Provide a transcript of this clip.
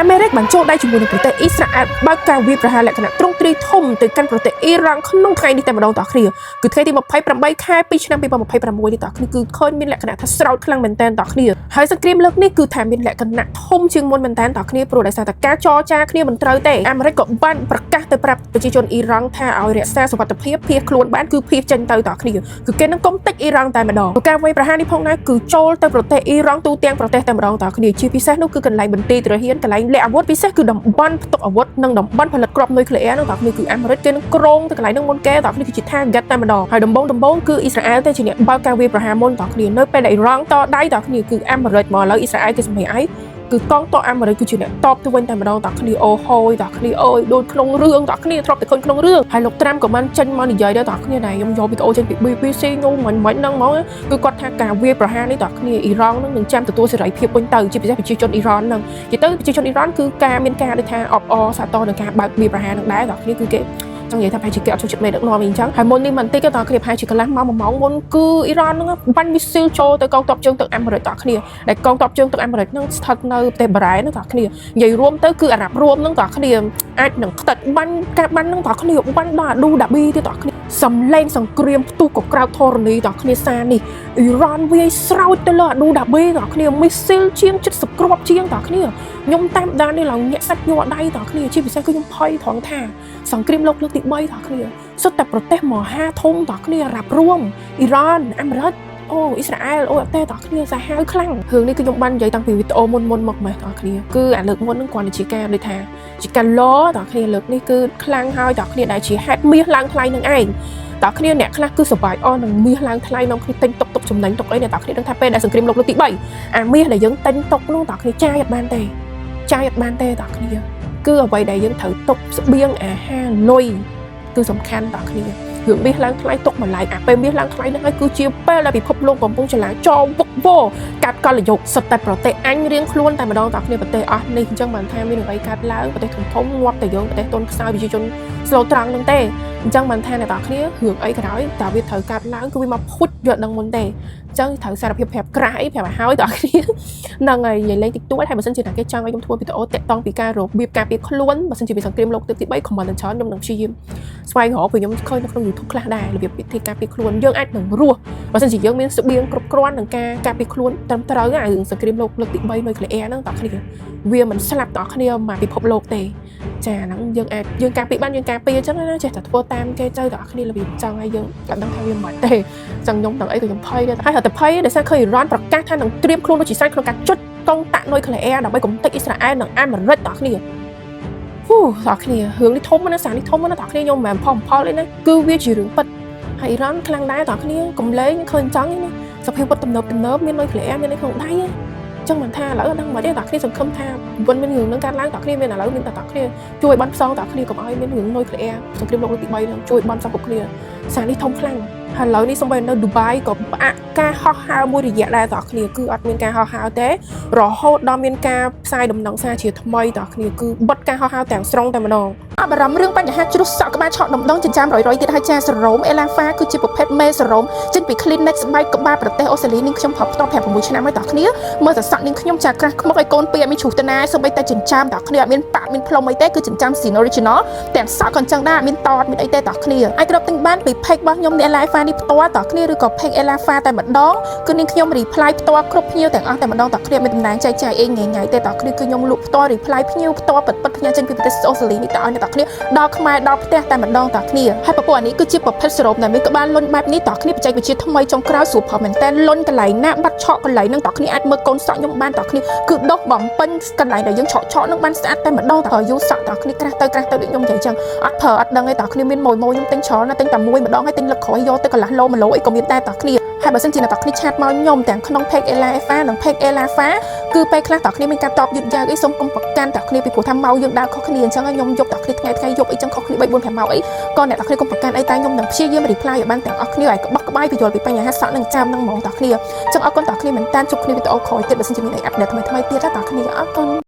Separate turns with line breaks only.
អាមេរិកបានចូលដៃជាមួយនឹងប្រទេសអ៊ីស្រាអែលបើកការវាយប្រហារលក្ខណៈទ្រង់ទ្រាយធំទៅកាន់ប្រទេសអ៊ីរ៉ង់ក្នុងថ្ងៃនេះតែម្ដងតោះគ្នាគឺថ្ងៃទី28ខែ2ឆ្នាំ2026នេះតោះគ្នាគឺឃើញមានលក្ខណៈថាស្រោតខ្លាំងមែនទែនតោះគ្នាហើយសង្គ្រាមលើកនេះគឺថាមានលក្ខណៈធំជាងមុនមែនទែនតោះគ្នាព្រោះដោយសារតែការចរចាគ្នាមិនត្រូវទេអាមេរិកក៏បានប្រកាសទៅប្រាប់ប្រជាជនអ៊ីរ៉ង់ថាឲ្យរក្សាសុវត្ថិភាពភៀសខ្លួនបានគឺភៀសចេញទៅតោះគ្នាគឺគេនឹងកុំតិចអ៊ីរ៉ង់តែម្ដងការវាយប្រហារនេះផងដែរគឺចូលទៅប្រទេសអ៊ីរ៉ង់ទូទាំងប្រទេសតែម្ដងតោះគ្នាជាពិសេសនោះគឺកន្លែងបន្ទាយទាហានកន្លែងលាក់អាវុធពិសេសគឺតំបន់ផ្ទុកអាវុធនិងតំបន់ផលិតគ្រាប់នុយក្លេអ៊ែរនោះតើគ្នាគឺអាមេរិកគេនឹងក្រងទៅកន្លែងនោះមុនគេតើគ្នាគឺជា target តែម្ដងហើយដំបូងគឺអ៊ីស្រាអែលទៅជាអ្នកបើកការវាយប្រហារមុនតើគ្នានៅពេលដែលអ៊ីរ៉ង់តដៃតើគ្នាគឺអាមេរិកមកឥឡូវអ៊ីស្រាអែលគេសម្រេចអីគឺកងទ័ពអាមេរិកគឺជាអ្នកតបទៅវិញតែម្ដងតើគ្នាអូហូយតើគ្នាអើយដូចក្នុងរឿងតើគ្នាធ្លាប់តែឃើញក្នុងរឿងហើយលោកត្រាំក៏បានចេញមកនិយាយដែរតើគ្នាដែរខ្ញុំយកវីដេអូចេញពី BBC នោះមិនហ្នឹងមកគឺគាត់ថាការវាយប្រហារនេះតើគ្នាអ៊ីរ៉ង់នឹងចាំទទួលសេរីភាពវិញទៅជាពិសេសប្រជាជនអ៊ីរ៉ង់ហ្នឹងនិយាយទៅប្រជាជនអ៊ីរ៉ង់គឺការមានការដូចថាអបអរសាទរនឹងការបើកវាយប្រហារនឹងដែរតើគ្នាគឺគេចង់និយាយថាប្រហែលជាគេអត់ចូលចិត្តមេដឹកនាំអីអញ្ចឹងហើយមុននេះមិនតិចទេតើគ្នាប្រហែលជាកន្លះម៉ោង1ម៉ោងមុនគឺអ៊ីរ៉ង់ហ្នឹងបាញ់មីស៊ីលចូលទៅកងទ័ពជើងទឹកអាមេរិកតើគ្នាដែលកងទ័ពជើងទឹកអាមេរិកហ្នឹងស្ថិតនៅប្រទេសបារ៉ែនតើគ្នានិយាយរួមទៅគឺអារ៉ាប់រួមហ្នឹងតើគ្នាអាចនឹងខ្ទេចបាញ់ការបាញ់ហ្នឹងតើគ្នាបាញ់ដល់អាឌូដាប៊ីទៀតតើគ្នាសំឡេងសង្គ្រាមផ្ទុះក៏ក្រៅធរណីតើគ្នាសារនេះអ៊ីរ៉ង់វាយស្រោចទៅលើអាឌូដាប៊ីតើគ្នាមីស៊ីលជាង70គ្រាប់ជាងតើគ្នាខ្ញុំតាមដាននេះឡើងញាក់សាច់ញ័រដៃតើគ្នាជាពិសេសគឺខ្ញុំភ័យត្រង់ថាសង្គ្រាមលោកលើកទី3តើគ្នាសុទ្ធតែប្រទេសមហាធំតើគ្នារ៉ាប់រួមអ៊ីរ៉ង់អាមេរិកអូអ៊ីស្រាអែលអូអត់ទេតើគ្នាសាហាវខ្លាំងរឿងនេះគឺខ្ញុំបាននិយាយតាំងពីវីដេអូមុនមកម៉េះតើគ្នាគឺអាលើកមុនហ្នឹងគ្រាន់តែជាការដូចថាជាការឡតើគ្នាលើកនេះគឺខ្លាំងហើយតើគ្នាដែលជាហេតុមាសឡើងថ្លៃនឹងឯងតើគ្នាអ្នកខ្លះគឺសប្បាយអស់នឹងមាសឡើងថ្លៃនំគ្នាទិញតុកចំណេញតុកអីតើគ្នាដឹងថាពេលដែលសង្គ្រាមលោកលើកទី3អាមាសដែលយើងទិញតុកនោះតើគ្នាចាយអត់បានទេតើគ្នាគឺអ្វីដែលយើងត្រូវតុកស្បៀងអាហារលុយគឺសំខាន់តើគ្នារឿងមាសឡើងថ្លៃទុកមួយឡែកអាពេលមាសឡើងថ្លៃហ្នឹងហើយគឺជាពេលដែលពិភពលោកកំពុងចលាចរវឹកវរកាត់កលយុគសិតតែប្រទេសអញរៀងខ្លួនតែម្ដងតើគ្នាប្រទេសអស់នេះអញ្ចឹងបានថាមានអ្វីកាត់ឡើងប្រទេសធំងាប់តែយើងប្រទេសទុនខ្សោយប្រជាជនស្លូតត្រង់ហ្នឹងទេអញ្ចឹងបានថាអ្នកតើគ្នារឿងអីក្រោយតើវាត្រូវកាត់ឡើងគឺវាមកភុចយកដឹងមុនទេអញ្ចឹងត្រូវសារភាពប្រាប់ក្រាស់អីប្រាប់ឲ្យហើយតើគ្នាហ្នឹងហើយនិយាយលេងតិចតួចហើយបើសិនជាតែគេចង់ឲ្យខ្ញុំធ្វើវីដេអូតាក់ទងពីការរបៀបការពារខ្លួនបើសិនជាមានសង្គ្រាមលោកទី3 comment ច្រើនខ្ញុំនឹងព្យាយាមស្វែងរកព្រោះខ្ញុំឃើញនៅក្នុង YouTube ខ្លះដែររបៀបវិធីការពារខ្លួនយើងអាចនឹងរស់បើសិនជាយើងមានស្បៀងគ្រប់គ្រាន់នឹងការការពារខ្លួនត្រឹមត្រូវអារឿងសង្គ្រាមលោកលើកទី3នុយក្លេអ៊ែរហ្នឹងតើគ្នាវាមិនស្លាប់តើគ្នាមកពិភពលោកទេចាហ្នឹងយើងអាចយើងការពារបានយើងការពារអញ្ចឹងណាចេះតែធ្វើតាមគេទៅតើគ្នារបៀបចង់ឲ្យយើងអត់ដឹងថាវាមិនទេអញ្ចឹងខ្ញុំទាំងអីក៏ខ្ញុំភ័យដែរហើយតែភ័យដោយសារឃើញអ៊ីរ៉ង់ប្រកាសថានឹងត្រៀមខ្លួនដូចជាស្រេចក្នុងការជុតកងតាក់នុយក្លេអ៊ែរដើម្បីកំទេចអ៊ីស្រាអែលនិងអាមេរិកតើគ្នាតើគ្នារឿងនេះធំណាស់សារនេះធំណាស់តើគ្នាខ្ញុំមិនមែនផលអីណាគឺវាជារឿងពិតហើយអ៊ីរ៉ង់ខ្លាំងដែរតើគ្នាកុំលេងឃើញអញ្ចឹងណាសភាពវត្តទំនើបមាននុយក្លេអ៊ែរមាននៅក្នុងដៃចឹងមិនថាឥឡូវដឹងមកទេតើគ្នាសង្ឃឹមថាវិនមានរឿងនឹងកើតឡើងតើគ្នាមានឥឡូវមានតើគ្នាជួយបន់ផ្សងតើគ្នាកុំឲ្យមានរឿងនុយក្លេអ៊ែរសង្គ្រាមលោកលើកទី3នឹងជួយបន់ផ្សងគ្រប់គ្នាសារនេះធំខ្លាំងហើយឥឡូវនេះសូម្បីនៅឌូបៃក៏ផ្អាកការហោះហើរមួយរយៈដែរតើគ្នាគឺអត់មានការហោះហើរទេរហូតដល់មានការផ្សាយដំណឹងសារជាថ្មីតើគ្នាគឺបិទការហោះហើរទាំងស្រុងតែម្ដងអបារម្ភរឿងបញ្ហាជ្រុះសក់ក្បាលឆក់ដំណងចិញ្ចាមរយទៀតហើយចាសេរ៉ូមអេឡាហ្វាគឺជាប្រភេទមេសេរ៉ូមចេញពី Clinic ស្បែកក្បាលប្រទេសអូស្ត្រាលីនាងខ្ញុំប្រើផ្ទាល់5 ឆ្នាំហើយតើគ្នាមើលតែសក់នាងខ្ញុំចាក្រាស់ខ្មុកឲ្យកូនពីរអត់មានជ្រុះទៅណាសូម្បីតែចិញ្ចាមតើគ្នាអត់មានប៉ាក់មានផ្លុំអីទេគឺចិញ្ចាម original ទាំងសក់ក៏អញ្ចឹងដែរអត់មានតតមានអីទេតើគ្នាអាចគ្របទិញបានពី page របស់ខ្ញុំនេះ Ellafa នេះផ្ទាល់តើគ្នាឬក៏ page Ellafa តែម្ដងគឺនាងខ្ញុំ reply ផ្ទាល់គ្រប់ភ្ញៀវទាំងអស់តែម្ដងតើគ្នាមានតំណែងចែកចាយអីញ៉ៃទេតើគ្នាគឺខ្ញុំលក់ផ្ទាល់ reply ភ្ញៀវផ្ទាល់ពិតផ្ញើចេញពីប្រទេសអូស្ត្រាលីនេះតើឲ្យតើគ្នាដល់ខ្មែរដល់ផ្ទះតែម្ដងតើគ្នាហើយពពុះអានេះគឺជាប្រភេទសេរ៉ូមដែលមានក្បាលលុញបែបនេះតើគ្នាបច្ចេកវិទ្យាថ្មីចុងក្រោយស្រួលផុសមែនតើលុញកន្លែងណាបាត់ឆក់កន្លែងហ្នឹងតើគ្នាអាចមើលកូនសក់ខ្ញុំបានតើគ្នាគឺដុសបំពេញកន្លែងដែលយើងឆក់ហ្នឹងបានស្អាតតែម្ដងតើយូរសក់តើគ្នាក្រាស់ទៅដូចខ្ញុំនិយាយចឹងអត់ប្រើអត់ដឹងទេតើគ្នាមានម៉ួយខ្ញុំទិញច្រើនណាទិញតែមួយម្ដងហើយទិញលឹកក្រោយយកទៅកន្លះឡូ1ឡូអីក៏មានតែតើគ្នាហើយបើសិនជាអ្នកគ្នាឆាតមកខ្ញុំទាំងក្នុង page Ellafa និង page Ellafa គឺពេលខ្លះតើគ្នាមានការតបយឺតយ៉ាវអីសូមកុំប្រកាន់តើគ្នាពីព្រោះថាម៉ោងយើងដើរខុសគ្នាអញ្ចឹងខ្ញុំយកតើគ្នាថ្ងៃយប់អីចឹងខុសគ្នា3 4 5ម៉ោងអីក៏អ្នកតើគ្នាកុំប្រកាន់អីតែខ្ញុំនឹងព្យាយាម reply ឲ្យបានទាំងអស់គ្នាឲ្យក្បោះក្បាយពយល់ពីបញ្ហាសក់និងចាំនឹងហ្មងតើគ្នាអញ្ចឹងអរគុណតើគ្នាមែនតើជួបគ្នាវីដេអូក្រោយទៀតបើសិនជាមានអីអាប់ដេតថ្មីទៀតតើគ្នាអរគុណ